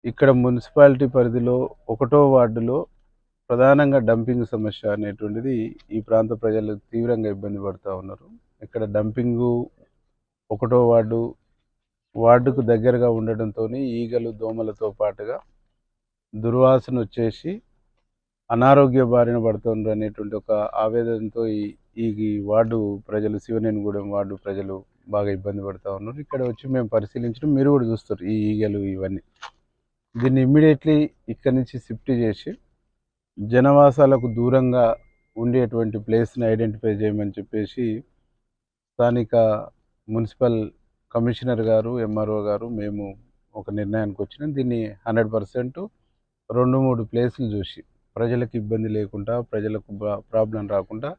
ఇక్కడ మున్సిపాలిటీ పరిధిలో ఒకటో వార్డులో ప్రధానంగా డంపింగ్ సమస్య అనేటువంటిది ఈ ప్రాంత ప్రజలు తీవ్రంగా ఇబ్బంది పడుతూ ఉన్నారు. ఇక్కడ డంపింగు ఒకటో వార్డుకు దగ్గరగా ఉండడంతోని ఈగలు, దోమలతో పాటుగా దుర్వాసన వచ్చేసి అనారోగ్య బారిన పడుతుండ్రు అనేటువంటి ఒక ఆవేదనతో ఈ వార్డు ప్రజలు, శివనేనిగూడెం వార్డు ప్రజలు బాగా ఇబ్బంది పడుతూ ఉన్నారు. ఇక్కడ వచ్చి మేము పరిశీలించడం మీరు కూడా చూస్తారు ఈ ఈగలు ఇవన్నీ. దీన్ని ఇమ్మీడియట్లీ ఇక్కడి నుంచి షిఫ్ట్ చేసి జనవాసాలకు దూరంగా ఉండేటువంటి ప్లేస్ని ఐడెంటిఫై చేయమని చెప్పేసి స్థానిక మున్సిపల్ కమిషనర్ గారు, ఎంఆర్ఓ గారు మేము ఒక నిర్ణయానికి వచ్చినాం. దీన్ని 100% 2-3 ప్లేసులు చూసి ప్రజలకు ఇబ్బంది లేకుండా, ప్రజలకు ప్రాబ్లం రాకుండా,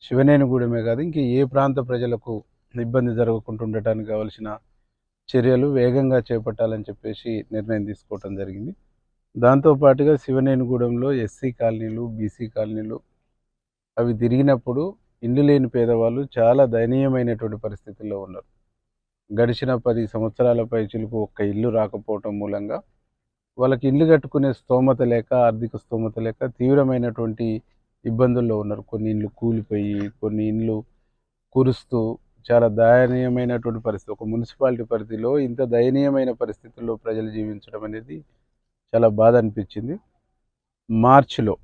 శివనేనిగూడెమే కాదు ఇంక ఏ ప్రాంత ప్రజలకు ఇబ్బంది జరగకుండా ఉండటానికి కావాల్సిన చర్యలు వేగంగా చేపట్టాలని చెప్పేసి నిర్ణయం తీసుకోవటం జరిగింది. దాంతోపాటుగా శివనేనిగూడెంలో ఎస్సీ కాలనీలు, బీసీ కాలనీలు అవి తిరిగినప్పుడు ఇల్లు లేని పేదవాళ్ళు చాలా దయనీయమైనటువంటి పరిస్థితుల్లో ఉన్నారు. గడిచిన 10 సంవత్సరాల పైచిలుకు ఒక్క ఇల్లు రాకపోవటం మూలంగా వాళ్ళకి ఇల్లు కట్టుకునే స్తోమత లేక, ఆర్థిక స్తోమత లేక తీవ్రమైనటువంటి ఇబ్బందుల్లో ఉన్నారు. కొన్ని ఇండ్లు కూలిపోయి, కొన్ని ఇండ్లు కురుస్తూ చాలా దయనీయమైనటువంటి పరిస్థితి. ఒక మున్సిపాలిటీ పరిధిలో ఇంత దయనీయమైన పరిస్థితుల్లో ప్రజలు జీవించడం అనేది చాలా బాధ అనిపించింది. మార్చిలో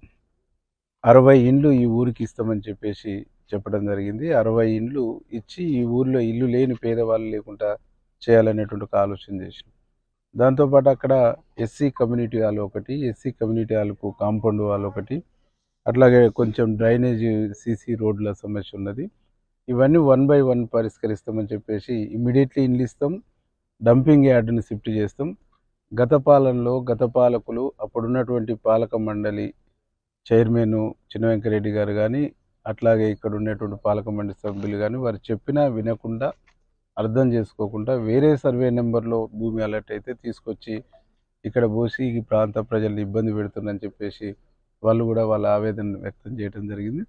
60 ఇండ్లు ఈ ఊరికి ఇస్తామని చెప్పేసి చెప్పడం జరిగింది. 60 ఇండ్లు ఇచ్చి ఈ ఊర్లో ఇల్లు లేని పేదవాళ్ళు లేకుండా చేయాలనేటువంటి ఒక ఆలోచన చేసినాం. దాంతోపాటు అక్కడ ఎస్సీ కమ్యూనిటీ హాల్ ఒకటి, ఎస్సీ కమ్యూనిటీ హాల్కు కాంపౌండ్ వాల్ ఒకటి, అట్లాగే కొంచెం డ్రైనేజీ సీసీ రోడ్ల సమస్య ఉన్నది. ఇవన్నీ 1 బై 1 పరిష్కరిస్తామని చెప్పేసి ఇమ్మీడియట్లీ ఇండ్లు ఇస్తాం, డంపింగ్ యార్డుని షిఫ్ట్ చేస్తాం. గత పాలనలో గత పాలకులు అప్పుడున్నటువంటి పాలక మండలి చైర్మన్ చిన్న వెంకరెడ్డి గారు కానీ, అట్లాగే ఇక్కడ ఉన్నటువంటి పాలక మండలి సభ్యులు కానీ వారు చెప్పినా వినకుండా, అర్థం చేసుకోకుండా వేరే సర్వే నెంబర్లో భూమి అలర్ట్ అయితే తీసుకొచ్చి ఇక్కడ పోసి ఈ ప్రాంత ప్రజల్ని ఇబ్బంది పెడుతుందని చెప్పేసి వాళ్ళు కూడా వాళ్ళ ఆవేదన వ్యక్తం చేయడం జరిగింది.